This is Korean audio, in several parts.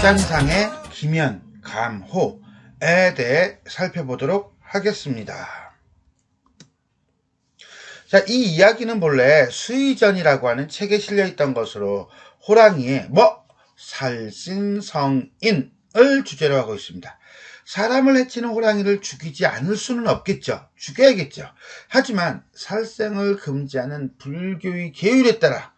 짠상의 기면, 감, 호에 대해 살펴보도록 하겠습니다. 자, 이 이야기는 본래 수의전이라고 하는 책에 실려있던 것으로 호랑이의 살신성인을 주제로 하고 있습니다. 사람을 해치는 호랑이를 죽이지 않을 수는 없겠죠. 죽여야겠죠. 하지만 살생을 금지하는 불교의 계율에 따라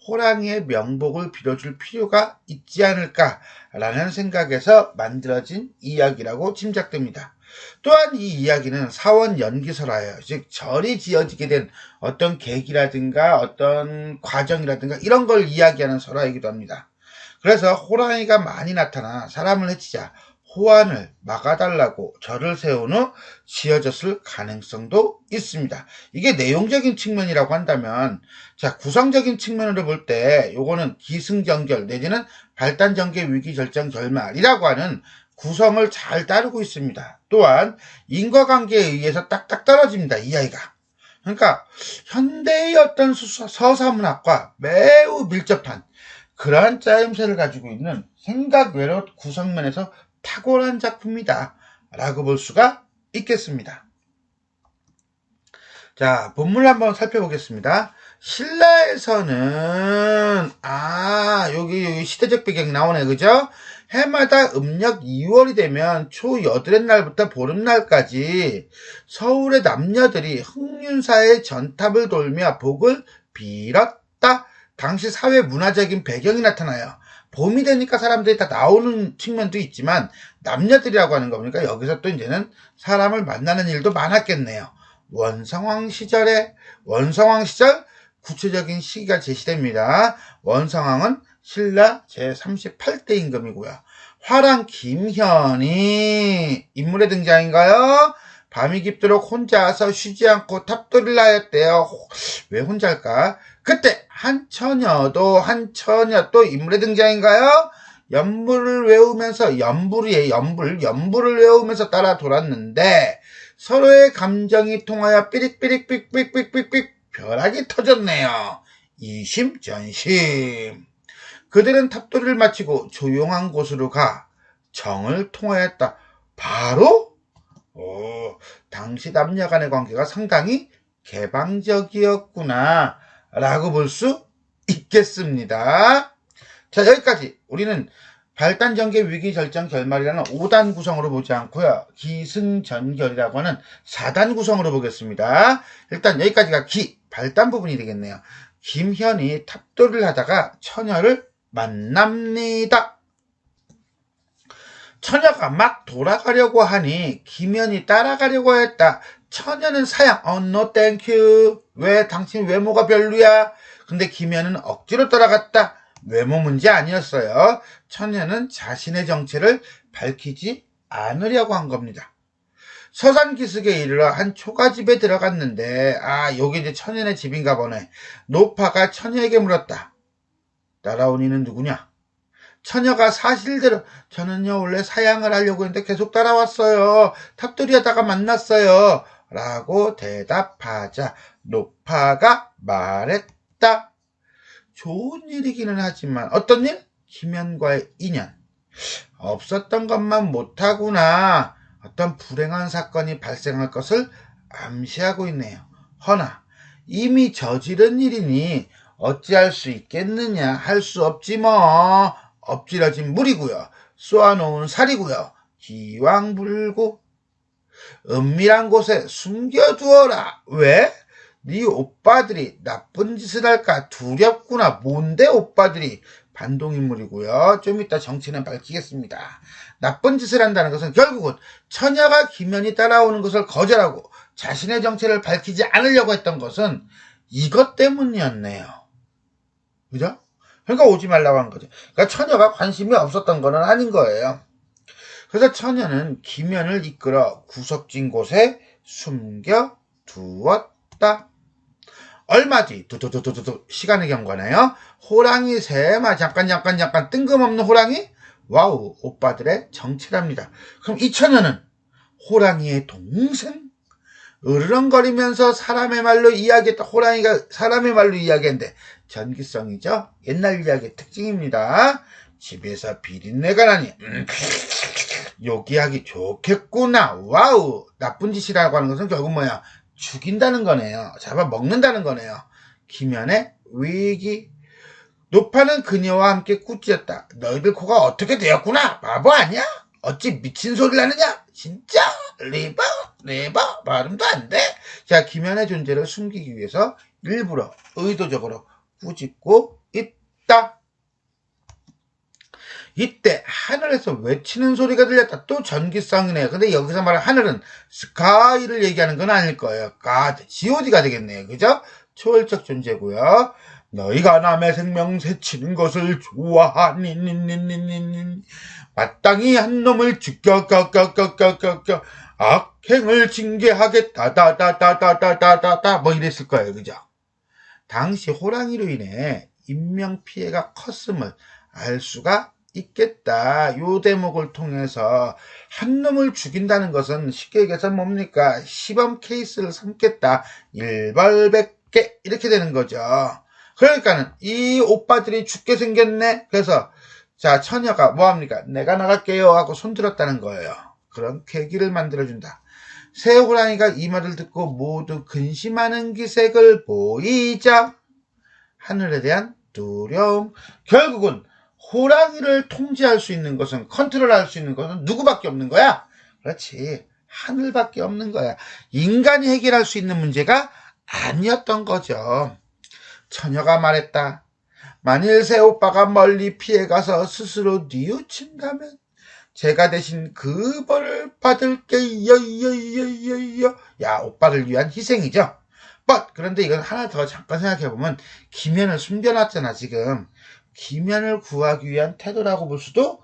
호랑이의 명복을 빌어줄 필요가 있지 않을까라는 생각에서 만들어진 이야기라고 짐작됩니다. 또한 이 이야기는 사원 연기설화예요. 즉 절이 지어지게 된 어떤 계기라든가 어떤 과정이라든가 이런 걸 이야기하는 설화이기도 합니다. 그래서 호랑이가 많이 나타나 사람을 해치자 호환을 막아달라고 절을 세운 후 지어졌을 가능성도 있습니다. 이게 내용적인 측면이라고 한다면, 자, 구성적인 측면으로 볼 때 요거는 기승전결 내지는 발단전개 위기절정결말이라고 하는 구성을 잘 따르고 있습니다. 또한 인과관계에 의해서 딱딱 떨어집니다. 이 아이가. 그러니까 현대의 어떤 서사문학과 매우 밀접한 그러한 짜임새를 가지고 있는 생각 외로 구성면에서 탁월한 작품이다 라고 볼 수가 있겠습니다. 자, 본문을 한번 살펴보겠습니다. 신라에서는 여기 시대적 배경 나오네, 그죠? 해마다 음력 2월이 되면 초 8의 날부터 보름날까지 서울의 남녀들이 흥륜사의 전탑을 돌며 복을 빌었다. 당시 사회 문화적인 배경이 나타나요. 봄이 되니까 사람들이 다 나오는 측면도 있지만 남녀들이라고 하는 거 보니까 여기서 또 이제는 사람을 만나는 일도 많았겠네요. 원성왕 시절 구체적인 시기가 제시됩니다. 원성왕은 신라 제38대 임금이고요. 화랑 김현이 인물의 등장인가요? 밤이 깊도록 혼자서 쉬지 않고 탑돌이를 하였대요. 왜 혼자일까? 그때 한 처녀 또 인물의 등장인가요? 연불을 외우면서 연불을 외우면서 따라 돌았는데 서로의 감정이 통하여 삐릭삐릭 벼락이 터졌네요. 이심전심. 그들은 탑돌이를 마치고 조용한 곳으로 가 정을 통하였다. 바로 당시 남녀 간의 관계가 상당히 개방적이었구나 라고 볼 수 있겠습니다. 자, 여기까지 우리는 발단전개 위기절정결말이라는 5단 구성으로 보지 않고요. 기승전결이라고 하는 4단 구성으로 보겠습니다. 일단 여기까지가 발단 부분이 되겠네요. 김현이 탑돌이를 하다가 처녀를 만납니다. 처녀가 막 돌아가려고 하니 김현이 따라가려고 했다. 처녀는 사양, no thank you. 왜 당신 외모가 별로야? 근데 김현은 억지로 따라갔다. 외모 문제 아니었어요. 처녀는 자신의 정체를 밝히지 않으려고 한 겁니다. 서산기슭에 이르러 한 초가집에 들어갔는데 여기 이제 처녀네 집인가 보네. 노파가 처녀에게 물었다. 따라온 이는 누구냐? 처녀가 사실대로 저는요 원래 사양을 하려고 했는데 계속 따라왔어요. 탑돌이 하다가 만났어요. 라고 대답하자 노파가 말했다. 좋은 일이기는 하지만 어떤 일? 김현과의 인연. 없었던 것만 못하구나. 어떤 불행한 사건이 발생할 것을 암시하고 있네요. 허나 이미 저지른 일이니 어찌할 수 있겠느냐. 할 수 없지 뭐. 엎질러진 물이고요. 쏘아놓은 살이고요. 기왕불구 은밀한 곳에 숨겨두어라. 왜? 네 오빠들이 나쁜 짓을 할까 두렵구나. 뭔데 오빠들이? 반동인물이고요. 좀 이따 정체는 밝히겠습니다. 나쁜 짓을 한다는 것은 결국은 처녀가 김현이 따라오는 것을 거절하고 자신의 정체를 밝히지 않으려고 했던 것은 이것 때문이었네요. 그죠? 그러니까 오지 말라고 한 거죠. 그러니까 처녀가 관심이 없었던 건 아닌 거예요. 그래서 처녀는 김현을 이끌어 구석진 곳에 숨겨두었다. 얼마 뒤 시간의 경과네요. 호랑이 세마 잠깐 뜬금없는 호랑이 와우 오빠들의 정체랍니다. 그럼 이 처녀는 호랑이의 동생? 으르렁거리면서 사람의 말로 이야기했다. 호랑이가 사람의 말로 이야기했는데 전기성이죠. 옛날 이야기의 특징입니다. 집에서 비린내가 나니 요기하기 좋겠구나. 와우. 나쁜 짓이라고 하는 것은 결국 뭐야? 죽인다는 거네요. 잡아먹는다는 거네요. 김연의 위기. 노파는 그녀와 함께 꾸짖었다. 너희들 코가 어떻게 되었구나. 바보 아니야? 어찌 미친 소리를 하느냐? 진짜? 리버 발음도 안 돼? 자, 김연의 존재를 숨기기 위해서 일부러 의도적으로 꾸짖고 있다. 이때 하늘에서 외치는 소리가 들렸다. 또 전기성이네요. 근데 여기서 말하는 하늘은 스카이를 얘기하는 건 아닐 거예요. God, god가 되겠네요. 그죠? 초월적 존재고요. 너희가 남의 생명 새치는 것을 좋아하니 마땅히 한 놈을 죽여 악행을 징계하겠다 다다다다다다다다 뭐 이랬을 거예요. 그죠? 당시 호랑이로 인해 인명피해가 컸음을 알 수가 있겠다. 요 대목을 통해서 한 놈을 죽인다는 것은 쉽게 얘기해서 뭡니까? 시범 케이스를 삼겠다. 일벌백계 이렇게 되는 거죠. 그러니까는 이 오빠들이 죽게 생겼네. 그래서 자, 처녀가 뭐합니까? 내가 나갈게요 하고 손들었다는 거예요. 그런 계기를 만들어준다. 새 호랑이가 이 말을 듣고 모두 근심하는 기색을 보이자 하늘에 대한 두려움. 결국은 호랑이를 통제할 수 있는 것은, 컨트롤할 수 있는 것은 누구밖에 없는 거야? 그렇지. 하늘밖에 없는 거야. 인간이 해결할 수 있는 문제가 아니었던 거죠. 처녀가 말했다. 만일 새 오빠가 멀리 피해가서 스스로 뉘우친다면 제가 대신 그 벌을 받을게요. 야, 오빠를 위한 희생이죠. 그런데 이건 하나 더 잠깐 생각해보면 김연을 숨겨놨잖아. 지금 김연을 구하기 위한 태도라고 볼 수도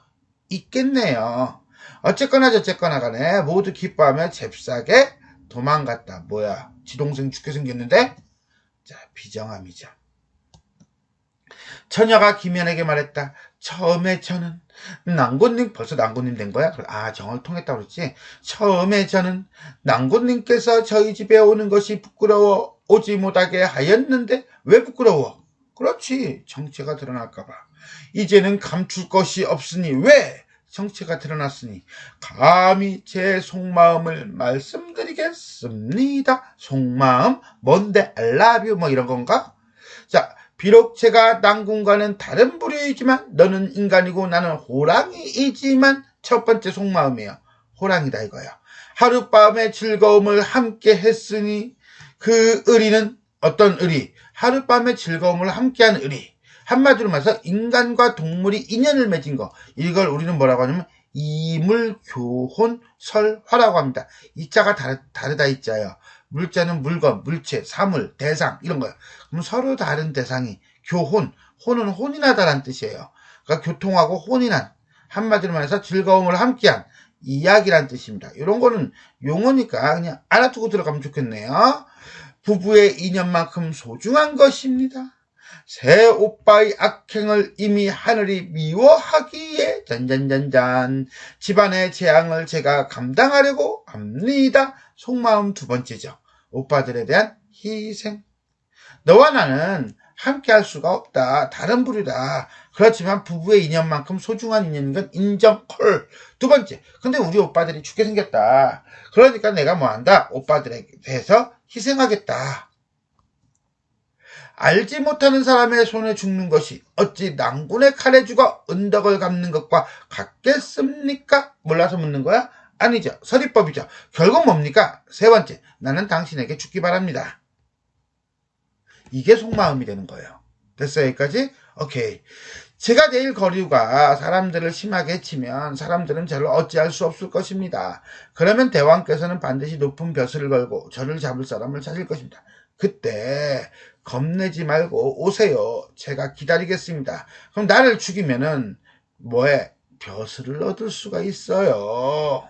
있겠네요. 어쨌거나 저쨌거나 간에 모두 기뻐하며 잽싸게 도망갔다. 뭐야, 지 동생 죽게 생겼는데? 자, 비정함이죠. 처녀가 김연에게 말했다. 처음에 저는 낭군님, 벌써 낭군님 된 거야? 아, 정을 통했다고 그랬지. 처음에 저는 낭군님께서 저희 집에 오는 것이 부끄러워 오지 못하게 하였는데 왜 부끄러워? 그렇지, 정체가 드러날까봐. 이제는 감출 것이 없으니 왜? 정체가 드러났으니 감히 제 속마음을 말씀드리겠습니다. 속마음? 뭔데? I love you 뭐 이런 건가? 자, 비록 제가 낭군과는 다른 부류이지만 너는 인간이고 나는 호랑이이지만 첫 번째 속마음이에요. 호랑이다 이거예요. 하룻밤의 즐거움을 함께 했으니 그 의리는 어떤 의리? 하룻밤의 즐거움을 함께한 의리. 한마디로 말해서 인간과 동물이 인연을 맺은 거. 이걸 우리는 뭐라고 하냐면 이물교혼설화라고 합니다. 이자가 다르다 이자예요. 물자는 물건, 물체, 사물, 대상 이런 거예요. 그럼 서로 다른 대상이 교혼, 혼은 혼인하다라는 뜻이에요. 그러니까 교통하고 혼인한, 한마디로 말해서 즐거움을 함께한 이야기란 뜻입니다. 이런 거는 용어니까 그냥 알아두고 들어가면 좋겠네요. 부부의 인연만큼 소중한 것입니다. 새 오빠의 악행을 이미 하늘이 미워하기에 잔잔잔잔 집안의 재앙을 제가 감당하려고 합니다. 속마음 두 번째죠. 오빠들에 대한 희생. 너와 나는 함께 할 수가 없다. 다른 부류다. 그렇지만 부부의 인연만큼 소중한 인연인 건 인정. 콜. 두 번째. 근데 우리 오빠들이 죽게 생겼다. 그러니까 내가 뭐한다? 오빠들에 대해서 희생하겠다. 알지 못하는 사람의 손에 죽는 것이 어찌 낭군의 칼에 죽어 은덕을 갚는 것과 같겠습니까? 몰라서 묻는 거야? 아니죠. 서리법이죠. 결국 뭡니까? 세 번째, 나는 당신에게 죽기 바랍니다. 이게 속마음이 되는 거예요. 됐어요? 여기까지? 오케이. 제가 내일 거류가 사람들을 심하게 치면 사람들은 저를 어찌할 수 없을 것입니다. 그러면 대왕께서는 반드시 높은 벼슬을 걸고 저를 잡을 사람을 찾을 것입니다. 그때 겁내지 말고 오세요. 제가 기다리겠습니다. 그럼 나를 죽이면은 뭐해? 벼슬을 얻을 수가 있어요.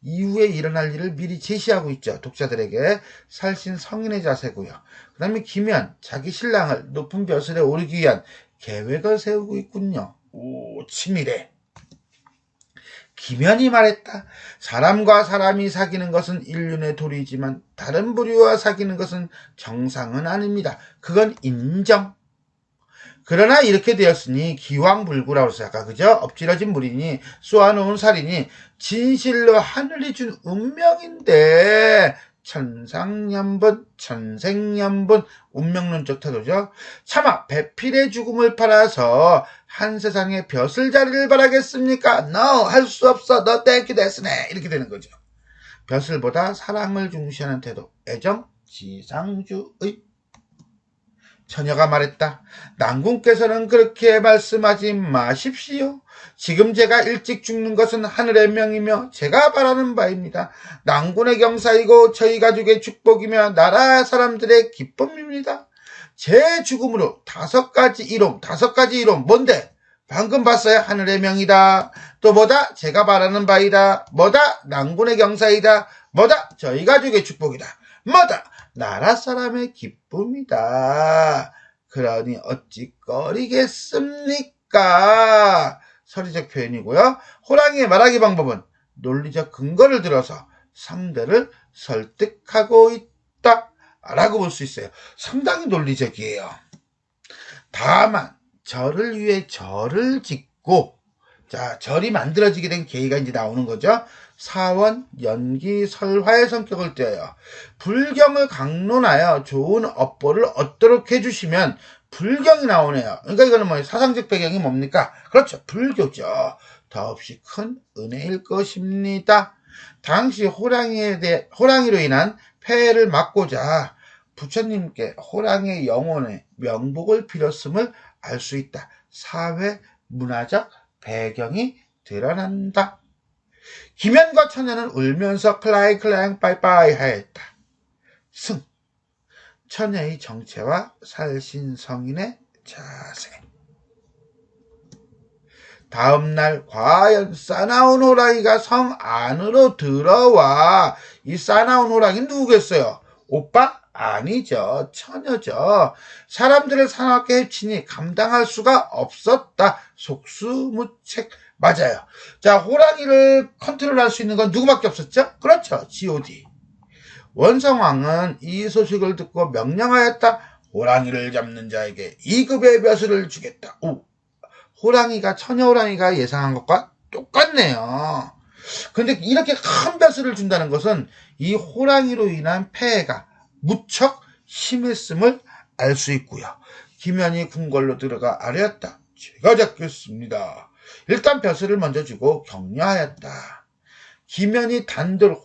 이후에 일어날 일을 미리 제시하고 있죠. 독자들에게 살신 성인의 자세고요. 그 다음에 김연, 자기 신랑을 높은 벼슬에 오르기 위한 계획을 세우고 있군요. 오, 치밀해. 김연이 말했다. 사람과 사람이 사귀는 것은 인륜의 도리이지만 다른 부류와 사귀는 것은 정상은 아닙니다. 그건 인정. 그러나 이렇게 되었으니 기왕불구라고 해서 아까 그죠? 엎질러진 물이니 쏘아놓은 살이니 진실로 하늘이 준 운명인데 천상연분 천생연분 운명론적 태도죠. 차마 배필의 죽음을 팔아서 한 세상에 벼슬자리를 바라겠습니까? No, 할 수 없어. 너 땡큐 데스네. 이렇게 되는 거죠. 벼슬보다 사랑을 중시하는 태도, 애정, 지상주의. 처녀가 말했다. 난궁께서는 그렇게 말씀하지 마십시오. 지금 제가 일찍 죽는 것은 하늘의 명이며 제가 바라는 바입니다. 난궁의 경사이고 저희 가족의 축복이며 나라 사람들의 기쁨입니다. 제 죽음으로 다섯 가지 이름 뭔데? 방금 봤어요. 하늘의 명이다. 또 뭐다? 제가 바라는 바이다. 뭐다? 난궁의 경사이다. 뭐다? 저희 가족의 축복이다. 뭐다? 나라 사람의 기쁨이다. 그러니 어찌 꺼리겠습니까? 서리적 표현이고요. 호랑이의 말하기 방법은 논리적 근거를 들어서 상대를 설득하고 있다 라고 볼 수 있어요. 상당히 논리적이에요. 다만 절을 위해 절을 짓고, 자, 절이 만들어지게 된 계기가 이제 나오는 거죠. 사원, 연기, 설화의 성격을 떼어요. 불경을 강론하여 좋은 업보를 얻도록 해주시면 불경이 나오네요. 그러니까 이거는 뭐 사상적 배경이 뭡니까? 그렇죠. 불교죠. 더없이 큰 은혜일 것입니다. 당시 호랑이로 인한 폐해를 막고자 부처님께 호랑이의 영혼의 명복을 빌었음을 알 수 있다. 사회 문화적 배경이 드러난다. 김연과 처녀는 울면서 클라잉 빠이빠이 하였다. 승. 처녀의 정체와 살신성인의 자세. 다음날 과연 싸나운 호랑이가 성 안으로 들어와. 이 싸나운 호랑이 누구겠어요? 오빠? 아니죠. 처녀죠. 사람들을 사납게 해치니 감당할 수가 없었다. 속수무책. 맞아요. 자, 호랑이를 컨트롤할 수 있는 건 누구밖에 없었죠? 그렇죠. God. 원성왕은 이 소식을 듣고 명령하였다. 호랑이를 잡는 자에게 2급의 벼슬을 주겠다. 오, 처녀 호랑이가 예상한 것과 똑같네요. 근데 이렇게 큰 벼슬을 준다는 것은 이 호랑이로 인한 폐해가 무척 심했음을 알 수 있고요. 김연이 궁궐로 들어가 아뢰었다. 제가 잡겠습니다. 일단 벼슬을 먼저 주고 격려하였다. 김연이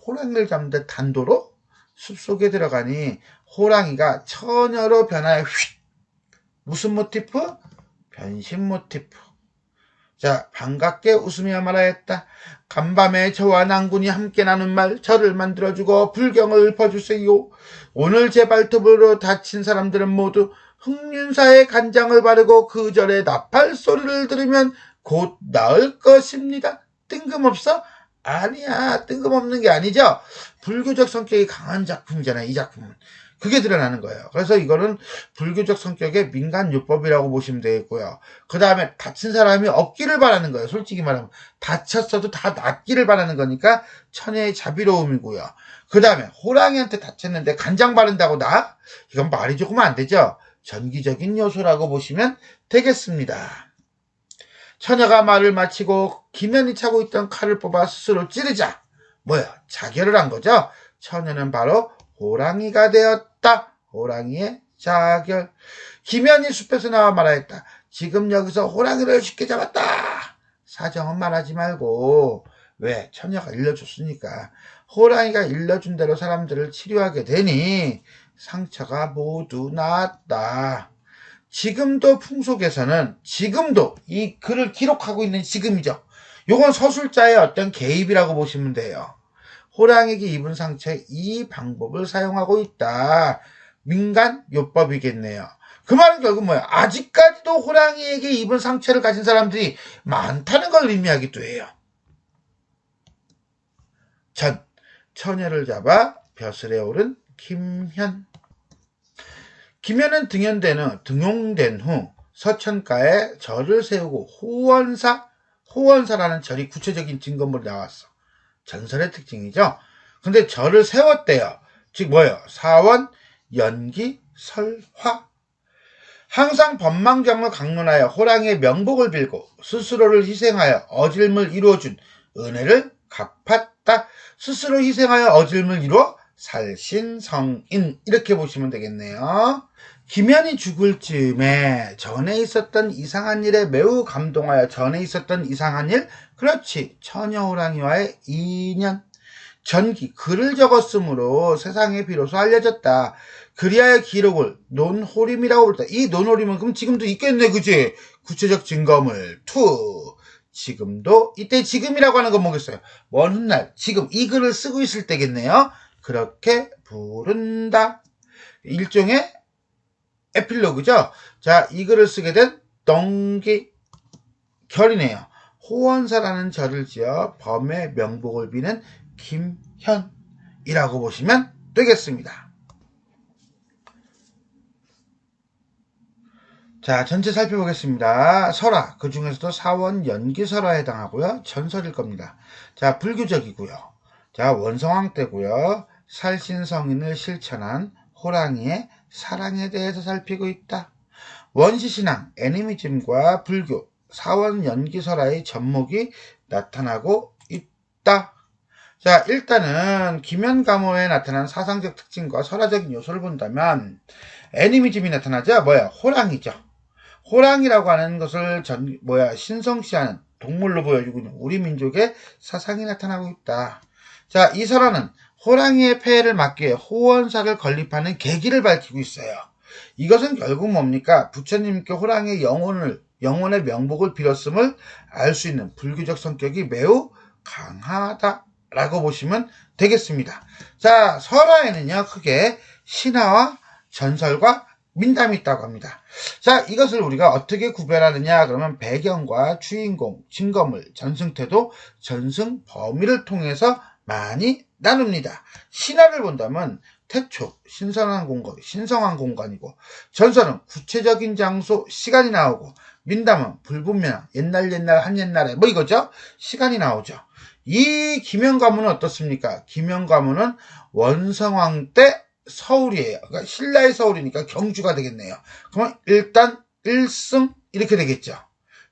호랑이를 잡는데 단도로 숲속에 들어가니 호랑이가 처녀로 변하여 휙. 무슨 모티프? 변신 모티프. 자, 반갑게 웃으며 말하였다. 간밤에 저와 난군이 함께 나눈 말, 저를 만들어주고 불경을 읊어주세요. 오늘 제 발톱으로 다친 사람들은 모두 흑륜사의 간장을 바르고 그 절에 나팔 소리를 들으면 곧 나을 것입니다. 뜬금없어? 아니야, 뜬금없는 게 아니죠. 불교적 성격이 강한 작품이잖아요, 이 작품은. 그게 드러나는 거예요. 그래서 이거는 불교적 성격의 민간요법이라고 보시면 되겠고요. 그 다음에 다친 사람이 없기를 바라는 거예요. 솔직히 말하면 다쳤어도 다 낫기를 바라는 거니까 천혜의 자비로움이고요. 그 다음에 호랑이한테 다쳤는데 간장 바른다고 나? 이건 말이 조금 안 되죠. 전기적인 요소라고 보시면 되겠습니다. 처녀가 말을 마치고 김연이 차고 있던 칼을 뽑아 스스로 찌르자. 뭐야? 자결을 한 거죠. 처녀는 바로 호랑이가 되었다. 호랑이의 자결. 김연이 숲에서 나와 말하였다. 지금 여기서 호랑이를 쉽게 잡았다. 사정은 말하지 말고. 왜? 처녀가 일러줬으니까. 호랑이가 일러준 대로 사람들을 치료하게 되니 상처가 모두 나았다. 지금도 풍속에서는 지금도 이 글을 기록하고 있는 지금이죠. 요건 서술자의 어떤 개입이라고 보시면 돼요. 호랑이에게 입은 상처에 이 방법을 사용하고 있다. 민간요법이겠네요. 그 말은 결국 뭐예요? 아직까지도 호랑이에게 입은 상처를 가진 사람들이 많다는 걸 의미하기도 해요. 전, 처녀를 잡아 벼슬에 오른 김현. 김현은 등용된 후 서천가에 절을 세우고 호원사라는 절이 구체적인 증거물이 나왔어. 전설의 특징이죠. 근데 절을 세웠대요. 즉 뭐예요? 사원, 연기, 설화. 항상 법망정을 강론하여 호랑이의 명복을 빌고 스스로를 희생하여 어질물 이루어준 은혜를 갚았다. 스스로 희생하여 어질물 이루어 살신성인, 이렇게 보시면 되겠네요. 김연이 죽을 즈음에 전에 있었던 이상한 일에 매우 감동하여 전에 있었던 이상한 일, 그렇지, 처녀호랑이와의 인연, 전기, 글을 적었으므로 세상에 비로소 알려졌다. 그리하여 기록을 논호림이라고 부르다. 이 논호림은 그럼 지금도 있겠네, 그지? 구체적 증거물. 투. 지금도, 이때 지금이라고 하는 건 뭐겠어요? 먼 훗날, 지금 이 글을 쓰고 있을 때겠네요. 그렇게 부른다. 일종의 에필로그죠. 자, 이 글을 쓰게 된 동기, 결이네요. 호원사라는 절을 지어 범의 명복을 비는 김현이라고 보시면 되겠습니다. 자, 전체 살펴보겠습니다. 설화, 그 중에서도 사원 연기설화에 해당하고요. 전설일 겁니다. 자, 불교적이고요. 자, 원성왕 때고요. 살신성인을 실천한 호랑이의 사랑에 대해서 살피고 있다. 원시신앙, 애니미즘과 불교, 사원 연기설화의 접목이 나타나고 있다. 자, 일단은 김연가모에 나타난 사상적 특징과 설화적인 요소를 본다면 애니미즘이 나타나죠. 호랑이죠. 호랑이라고 하는 것을 신성시하는 동물로 보여주고 있는 우리 민족의 사상이 나타나고 있다. 자, 이 설화는 호랑이의 폐해를 막기 위해 호원사를 건립하는 계기를 밝히고 있어요. 이것은 결국 뭡니까? 부처님께 호랑이의 영혼의 명복을 빌었음을 알 수 있는 불교적 성격이 매우 강하다라고 보시면 되겠습니다. 자, 설화에는요, 크게 신화와 전설과 민담이 있다고 합니다. 자, 이것을 우리가 어떻게 구별하느냐? 그러면 배경과 주인공, 증거물, 전승태도, 전승 범위를 통해서 많이 나눕니다. 신화를 본다면 태초, 신성한 공간이고, 전설은 구체적인 장소, 시간이 나오고, 민담은 불분명, 옛날 한옛날에 이거죠? 시간이 나오죠. 이 김연가문은 어떻습니까? 김연가문은 원성왕 때 서울이에요. 그러니까 신라의 서울이니까 경주가 되겠네요. 그러면 일단 1승 이렇게 되겠죠.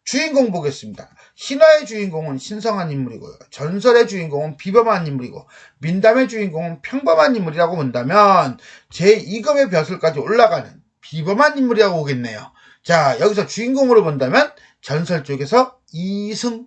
주인공 보겠습니다. 신화의 주인공은 신성한 인물이고요. 전설의 주인공은 비범한 인물이고, 민담의 주인공은 평범한 인물이라고 본다면 제2급의 벼슬까지 올라가는 비범한 인물이라고 보겠네요. 자, 여기서 주인공으로 본다면 전설 쪽에서 2승.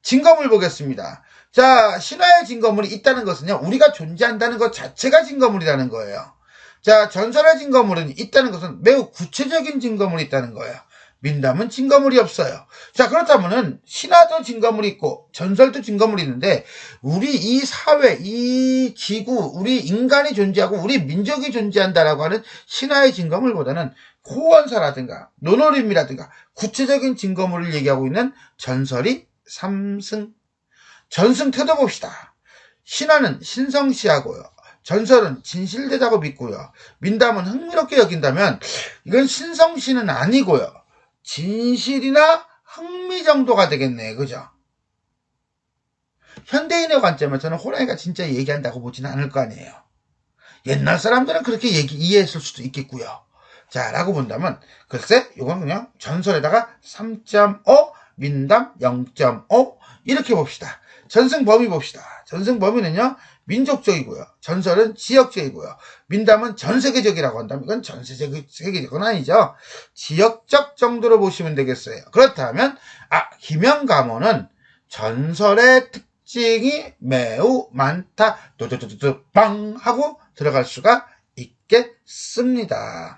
증거물 보겠습니다. 자, 신화의 증거물이 있다는 것은요, 우리가 존재한다는 것 자체가 증거물이라는 거예요. 자, 전설의 증거물은 있다는 것은 매우 구체적인 증거물이 있다는 거예요. 민담은 증거물이 없어요. 자, 그렇다면은 신화도 증거물이 있고 전설도 증거물이 있는데, 우리 이 사회, 이 지구, 우리 인간이 존재하고 우리 민족이 존재한다라고 하는 신화의 증거물보다는 호원사라든가 논어림이라든가 구체적인 증거물을 얘기하고 있는 전설이 3승. 전승 태도 봅시다. 신화는 신성시하고요. 전설은 진실되다고 믿고요. 민담은 흥미롭게 여긴다면 이건 신성시는 아니고요. 진실이나 흥미 정도가 되겠네. 그죠? 현대인의 관점에서는 호랑이가 진짜 얘기한다고 보지는 않을 거 아니에요. 옛날 사람들은 그렇게 이해했을 수도 있겠고요. 자, 라고 본다면 글쎄 이건 그냥 전설에다가 3.5, 민담 0.5 이렇게 봅시다. 전승 범위 봅시다. 전승 범위는요, 민족적이고요. 전설은 지역적이고요. 민담은 전세계적이라고 한다면 이건 전세계적은 아니죠. 지역적 정도로 보시면 되겠어요. 그렇다면 김연가모는 전설의 특징이 매우 많다. 두두두두 빵 하고 들어갈 수가 있겠습니다.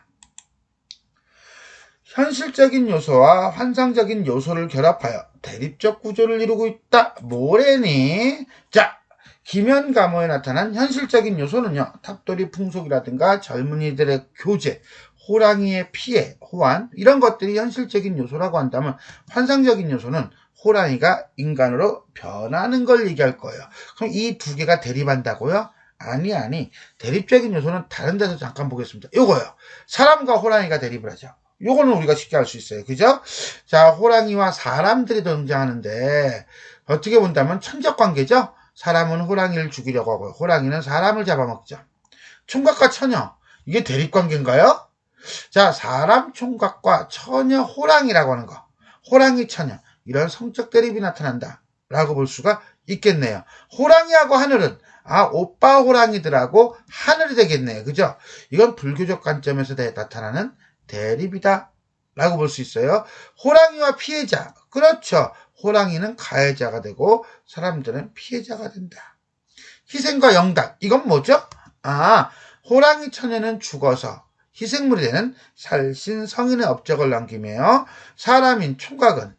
현실적인 요소와 환상적인 요소를 결합하여 대립적 구조를 이루고 있다. 뭐래니? 자, 김연가모에 나타난 현실적인 요소는요, 탑돌이 풍속이라든가 젊은이들의 교제, 호랑이의 피해, 호환, 이런 것들이 현실적인 요소라고 한다면, 환상적인 요소는 호랑이가 인간으로 변하는 걸 얘기할 거예요. 그럼 이 두 개가 대립한다고요? 아니. 대립적인 요소는 다른 데서 잠깐 보겠습니다. 요거요. 사람과 호랑이가 대립을 하죠. 요거는 우리가 쉽게 알 수 있어요. 그죠? 자, 호랑이와 사람들이 등장하는데, 어떻게 본다면 천적 관계죠? 사람은 호랑이를 죽이려고 하고요. 호랑이는 사람을 잡아먹죠. 총각과 처녀, 이게 대립 관계인가요? 자, 사람 총각과 처녀 호랑이라고 하는 거. 호랑이 처녀. 이런 성적 대립이 나타난다. 라고 볼 수가 있겠네요. 호랑이하고 하늘은 오빠 호랑이들하고 하늘이 되겠네요. 그죠? 이건 불교적 관점에서 나타나는 대립이다. 라고 볼 수 있어요. 호랑이와 피해자. 그렇죠. 호랑이는 가해자가 되고 사람들은 피해자가 된다. 희생과 영당. 이건 뭐죠? 호랑이 처녀는 죽어서 희생물이 되는 살신 성인의 업적을 남기며 사람인 총각은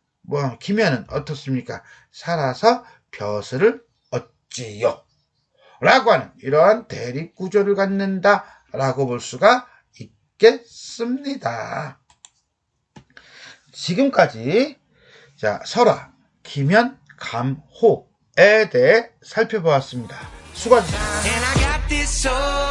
기면은 어떻습니까? 살아서 벼슬을 얻지요. 라고 하는 이러한 대립 구조를 갖는다 라고 볼 수가 있겠습니다. 지금까지 설화, 기면, 감, 호에 대해 살펴보았습니다. 수고하셨습니다.